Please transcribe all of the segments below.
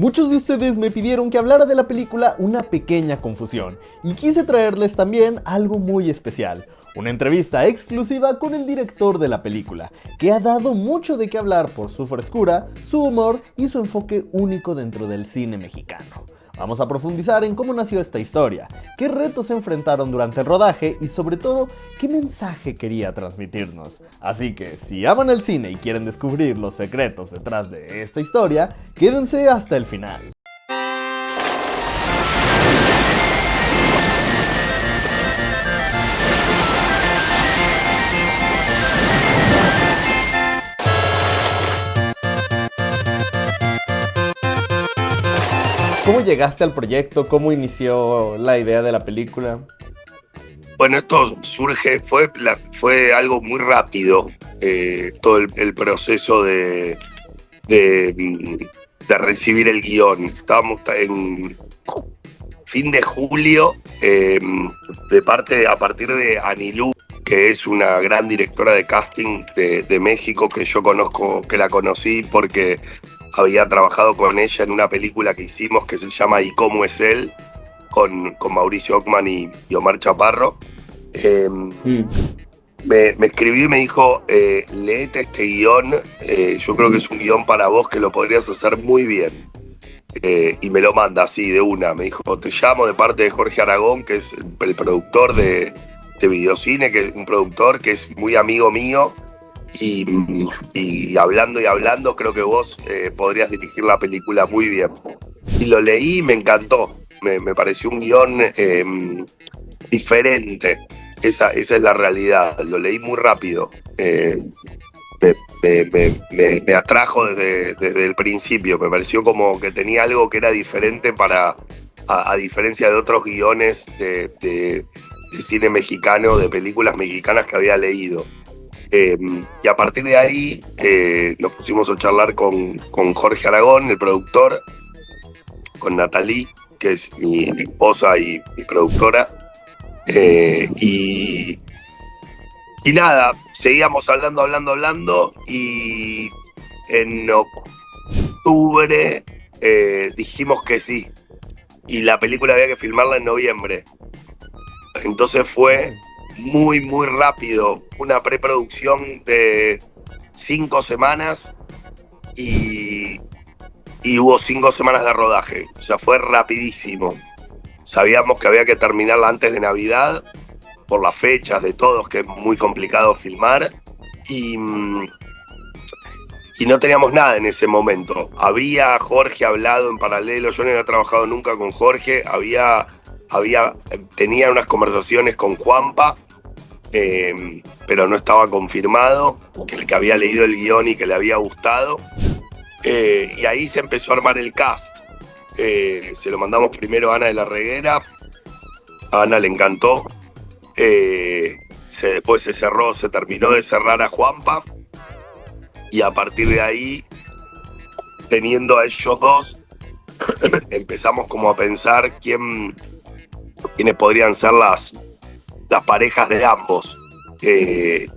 Muchos de ustedes me pidieron que hablara de la película Una pequeña confusión, y quise traerles también algo muy especial, una entrevista exclusiva con el director de la película, que ha dado mucho de qué hablar por su frescura, su humor y su enfoque único dentro del cine mexicano. Vamos a profundizar en cómo nació esta historia, qué retos se enfrentaron durante el rodaje y sobre todo, qué mensaje quería transmitirnos. Así que, si aman el cine y quieren descubrir los secretos detrás de esta historia, quédense hasta el final. ¿Cómo llegaste al proyecto? ¿Cómo inició la idea de la película? Bueno, esto fue algo muy rápido, todo el proceso de recibir el guión. Estábamos en fin de julio, a partir de Anilú, que es una gran directora de casting de México, que yo conozco, que la conocí porque había trabajado con ella en una película que hicimos que se llama ¿Y cómo es él? Con Mauricio Ockman y Omar Chaparro. Me escribió y me dijo, léete este guión, yo creo que es un guión para vos que lo podrías hacer muy bien. Y me lo manda así de una, me dijo, te llamo de parte de Jorge Aragón, que es el productor de Videocine, que es un productor que es muy amigo mío, y hablando, creo que vos podrías dirigir la película muy bien. Y lo leí y me encantó, me pareció un guión diferente. Esa es la realidad, lo leí muy rápido, me atrajo desde el principio, me pareció como que tenía algo que era diferente a diferencia de otros guiones de cine mexicano, de películas mexicanas que había leído. Y a partir de ahí nos pusimos a charlar con Jorge Aragón, el productor, con Natalie, que es mi esposa y mi productora. Y nada, seguíamos hablando y en octubre dijimos que sí, y la película había que filmarla en noviembre. Entonces fue muy rápido, una preproducción de 5 semanas y hubo 5 semanas de rodaje, o sea, fue rapidísimo. Sabíamos que había que terminarla antes de Navidad, por las fechas de todos, que es muy complicado filmar, y no teníamos nada en ese momento. Había Jorge hablado en paralelo, yo no había trabajado nunca con Jorge, tenía unas conversaciones con Juanpa, pero no estaba confirmado, que el que había leído el guión y que le había gustado, y ahí se empezó a armar el cast. Se lo mandamos primero a Ana de la Reguera, a Ana le encantó, después se terminó de cerrar a Juanpa, y a partir de ahí, teniendo a ellos dos, empezamos como a pensar quiénes podrían ser las parejas de ambos,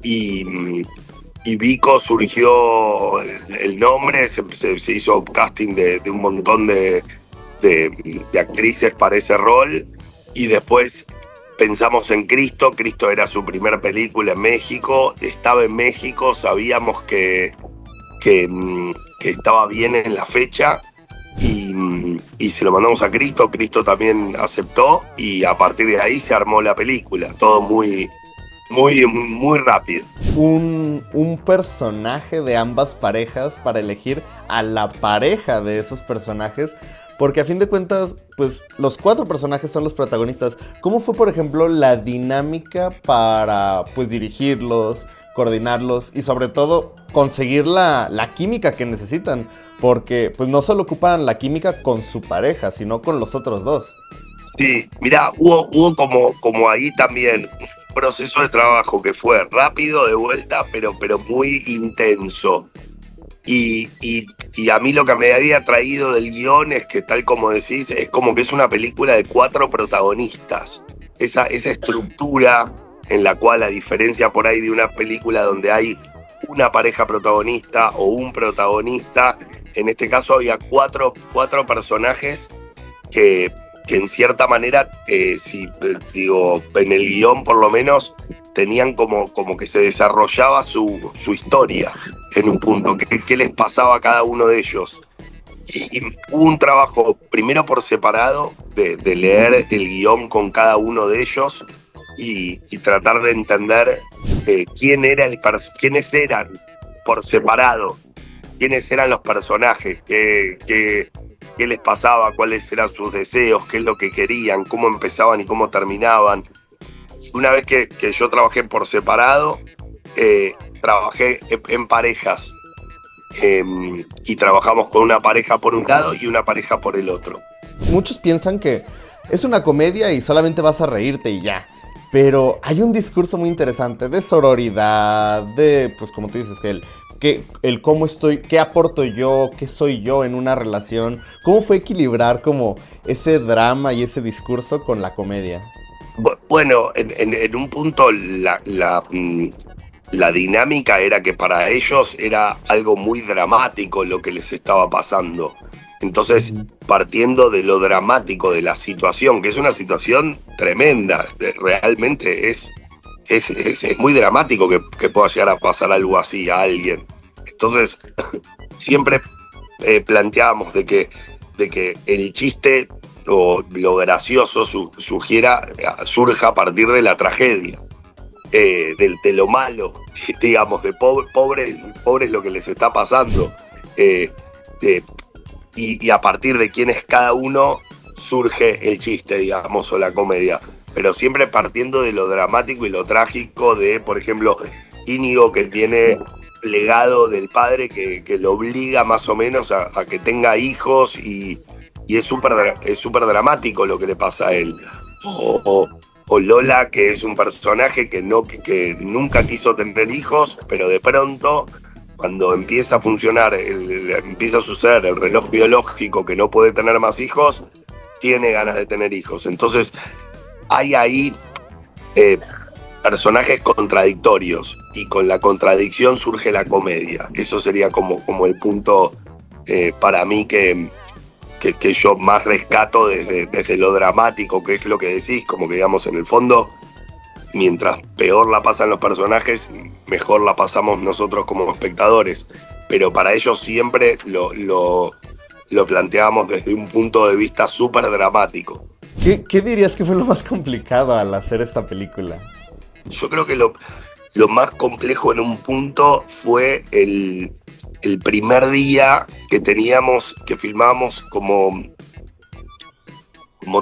y Vico surgió el nombre, se hizo casting de un montón de actrices para ese rol, y después pensamos en Cristo era su primera película en México, estaba en México, sabíamos que estaba bien en la fecha, y se lo mandamos a Cristo también aceptó, y a partir de ahí se armó la película, todo muy rápido. Un personaje de ambas parejas para elegir a la pareja de esos personajes, porque a fin de cuentas, pues los 4 personajes son los protagonistas. ¿Cómo fue, por ejemplo, la dinámica para pues dirigirlos, coordinarlos y sobre todo conseguir la química que necesitan? Porque pues no solo ocupan la química con su pareja, sino con los otros dos. Sí, mirá, hubo como ahí también un proceso de trabajo que fue rápido de vuelta, pero muy intenso. Y a mí lo que me había traído del guión es que, tal como decís, es como que es una película de 4 protagonistas. Esa estructura en la cual, a diferencia por ahí de una película donde hay una pareja protagonista o un protagonista, en este caso había cuatro personajes que en cierta manera, digo, en el guión por lo menos, tenían como que se desarrollaba su historia en un punto, qué les pasaba a cada uno de ellos. Y hubo un trabajo, primero por separado, de leer el guión con cada uno de ellos y tratar de entender quiénes eran por separado, quiénes eran los personajes, qué les pasaba, cuáles eran sus deseos, qué es lo que querían, cómo empezaban y cómo terminaban. Una vez que yo trabajé por separado, trabajé en parejas. Y trabajamos con una pareja por un lado y una pareja por el otro. Muchos piensan que es una comedia y solamente vas a reírte y ya. Pero hay un discurso muy interesante de sororidad, de, pues como tú dices, que el cómo estoy, qué aporto yo, qué soy yo en una relación. ¿Cómo fue equilibrar como ese drama y ese discurso con la comedia? Bueno, en un punto la dinámica era que para ellos era algo muy dramático lo que les estaba pasando. Entonces, partiendo de lo dramático de la situación, que es una situación tremenda, realmente es muy dramático que pueda llegar a pasar algo así a alguien. Entonces, siempre planteábamos de que el chiste o lo gracioso surja a partir de la tragedia. De lo malo, digamos, de pobres lo que les está pasando. Y a partir de quién es cada uno surge el chiste, digamos, o la comedia. Pero siempre partiendo de lo dramático y lo trágico de, por ejemplo, Íñigo, que tiene legado del padre que lo obliga más o menos a que tenga hijos y es súper dramático lo que le pasa a él. O Lola, que es un personaje que nunca quiso tener hijos, pero de pronto, cuando empieza a funcionar, empieza a suceder el reloj biológico que no puede tener más hijos, tiene ganas de tener hijos. Entonces, hay ahí personajes contradictorios y con la contradicción surge la comedia. Eso sería como el punto para mí que yo más rescato desde lo dramático, que es lo que decís, como que digamos en el fondo, mientras peor la pasan los personajes, mejor la pasamos nosotros como espectadores. Pero para ellos siempre lo planteamos desde un punto de vista súper dramático. ¿Qué dirías que fue lo más complicado al hacer esta película? Yo creo que lo más complejo en un punto fue el primer día que filmábamos como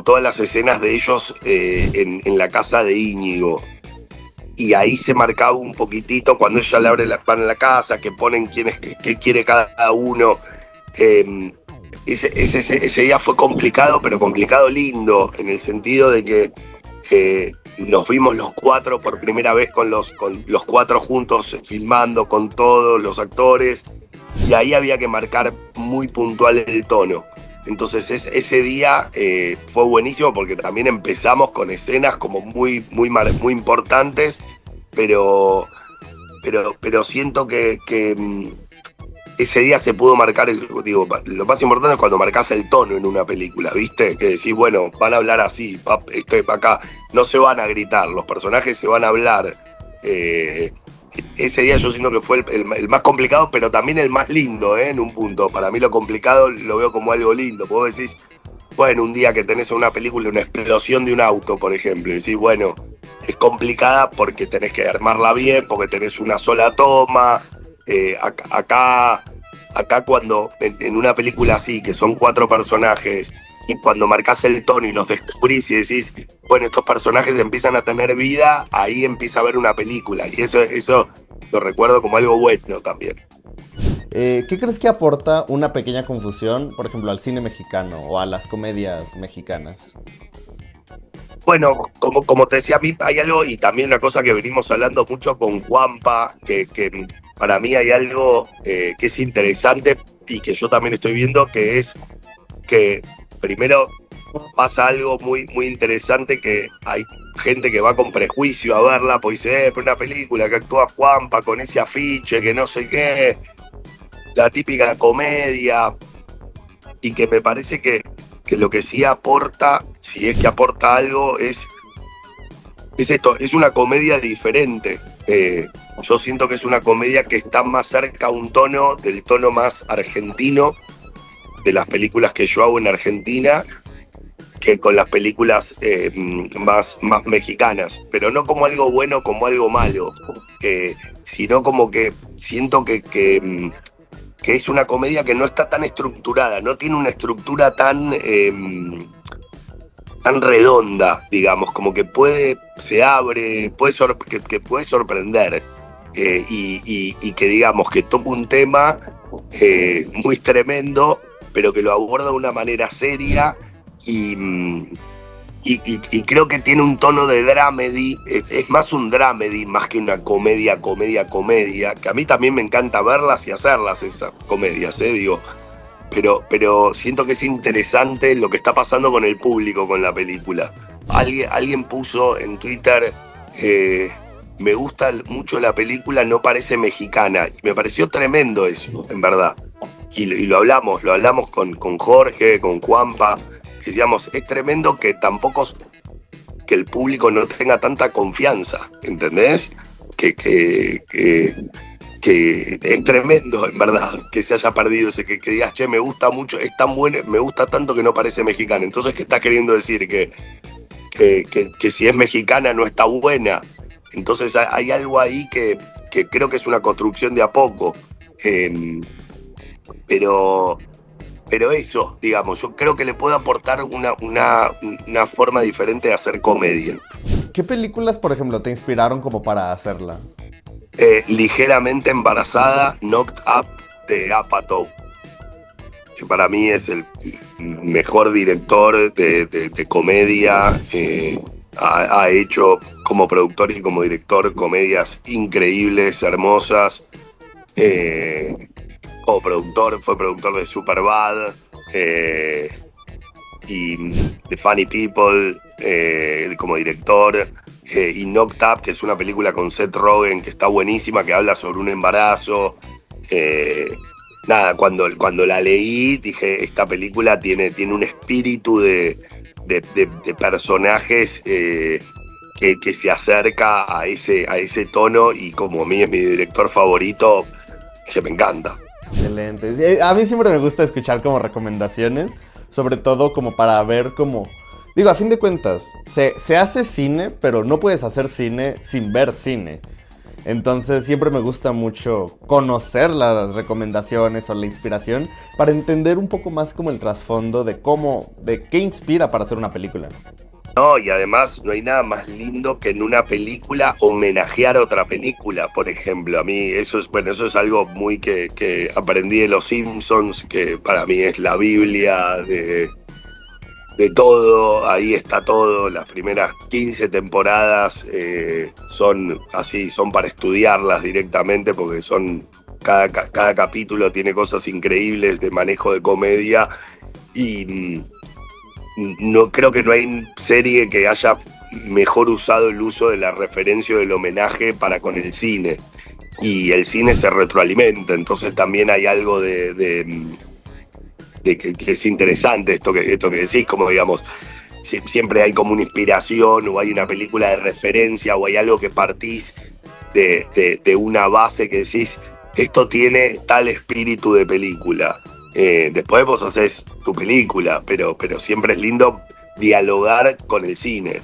todas las escenas de ellos en la casa de Íñigo. Y ahí se marcaba un poquitito cuando ella le abre van a la casa, que ponen qué quiere cada uno. Ese día fue complicado, pero complicado lindo, en el sentido de que nos vimos los cuatro por primera vez con los cuatro juntos filmando con todos los actores, y ahí había que marcar muy puntual el tono. Entonces ese día fue buenísimo porque también empezamos con escenas como muy importantes, pero siento que ese día se pudo marcar lo más importante es cuando marcas el tono en una película, ¿viste? Que decís, bueno, van a hablar así, acá, no se van a gritar, los personajes se van a hablar. Ese día yo siento que fue el más complicado, pero también el más lindo, en un punto. Para mí lo complicado lo veo como algo lindo. Vos decís, bueno, un día que tenés una película, una explosión de un auto, por ejemplo, y decís, bueno, es complicada porque tenés que armarla bien, porque tenés una sola toma. Acá cuando en una película así, que son cuatro personajes, y cuando marcás el tono y los descubrís y decís, bueno, estos personajes empiezan a tener vida, ahí empieza a ver una película. Y eso lo recuerdo como algo bueno también. ¿Qué crees que aporta una pequeña confusión, por ejemplo, al cine mexicano o a las comedias mexicanas? Bueno, como te decía, a mí hay algo, y también una cosa que venimos hablando mucho con Juanpa, que para mí hay algo que es interesante y que yo también estoy viendo, que es que primero pasa algo muy interesante, que hay gente que va con prejuicio a verla, pues dice, pero una película que actúa Juanpa con ese afiche, que no sé qué. la típica comedia, y que me parece que lo que sí aporta, si es que aporta algo, es esto, es una comedia diferente. Yo siento que es una comedia que está más cerca a un tono, del tono más argentino, de las películas que yo hago en Argentina, que con las películas más mexicanas, pero no como algo bueno, como algo malo, sino como que siento que es una comedia que no está tan estructurada, no tiene una estructura tan redonda, digamos, como que se abre, que puede sorprender, y que digamos que toca un tema muy tremendo, pero que lo aborda de una manera seria, y creo que tiene un tono de dramedy, es más un dramedy más que una comedia, que a mí también me encanta verlas y hacerlas, esas comedias, digo, pero siento que es interesante lo que está pasando con el público con la película. Alguien puso en Twitter, me gusta mucho la película, no parece mexicana, y me pareció tremendo eso, en verdad, y lo hablamos con Jorge, con Juanpa, que decíamos, es tremendo que que el público no tenga tanta confianza, ¿entendés? Que es tremendo, en verdad, que se haya perdido ese, que digas, che, me gusta mucho, es tan bueno, me gusta tanto que no parece mexicana. Entonces, ¿qué está queriendo decir? Que si es mexicana no está buena. Entonces hay algo ahí que creo que es una construcción de a poco. Pero eso, digamos, yo creo que le puede aportar una forma diferente de hacer comedia. ¿Qué películas, por ejemplo, te inspiraron como para hacerla? Ligeramente embarazada, Knocked Up, de Apatow, que para mí es el mejor director de comedia. Ha hecho como productor y como director comedias increíbles, hermosas. Como productor, fue productor de Superbad y The Funny People, como director. Y Knocked Up, que es una película con Seth Rogen que está buenísima, que habla sobre un embarazo. Nada, cuando la leí dije, esta película tiene un espíritu de personajes que se acerca a ese tono, y como a mí es mi director favorito, que me encanta. Excelente. A mí siempre me gusta escuchar como recomendaciones, sobre todo como para ver cómo... Digo, a fin de cuentas, se hace cine, pero no puedes hacer cine sin ver cine. Entonces siempre me gusta mucho conocer las recomendaciones o la inspiración para entender un poco más como el trasfondo de qué inspira para hacer una película. No, y además no hay nada más lindo que en una película homenajear a otra película, por ejemplo. A mí eso es algo muy que aprendí de Los Simpsons, que para mí es la Biblia de todo. Ahí está todo. Las primeras 15 temporadas son para estudiarlas directamente, porque cada capítulo tiene cosas increíbles de manejo de comedia, y no creo que no hay serie que haya mejor usado el uso de la referencia o del homenaje para con el cine, y el cine se retroalimenta. Entonces también hay algo de que es interesante esto que decís, como digamos, siempre hay como una inspiración, o hay una película de referencia, o hay algo que partís de una base que decís, esto tiene tal espíritu de película. Después vos haces tu película, pero siempre es lindo dialogar con el cine.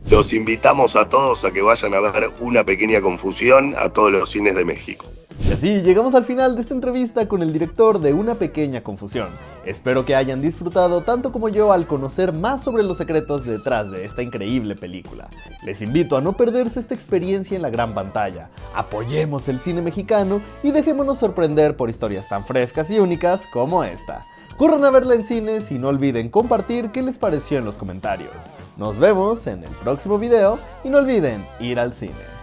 Los invitamos a todos a que vayan a ver Una Pequeña Confusión a todos los cines de México. Y así llegamos al final de esta entrevista con el director de Una Pequeña Confusión. Espero que hayan disfrutado tanto como yo al conocer más sobre los secretos detrás de esta increíble película. Les invito a no perderse esta experiencia en la gran pantalla. Apoyemos el cine mexicano y dejémonos sorprender por historias tan frescas y únicas como esta. Corran a verla en cines y no olviden compartir qué les pareció en los comentarios. Nos vemos en el próximo video y no olviden ir al cine.